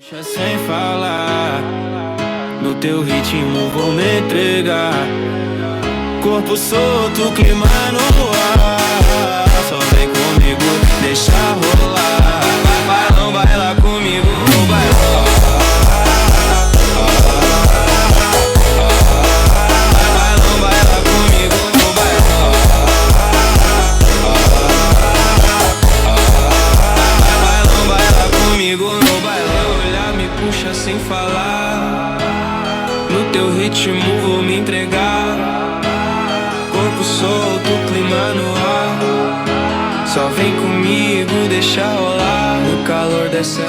Deixa sem falar, no teu ritmo vou me entregar. Corpo solto, clima no ar. Só vem comigo, deixa rolar. Bailão, baila comigo, bailão. Bailão, baila comigo, bailão. Bailão, baila comigo no bailão. Olhar me puxa sem falar, no teu ritmo vou me entregar. Corpo solto, clima no ar. Só vem comigo, deixa rolar. No calor dessa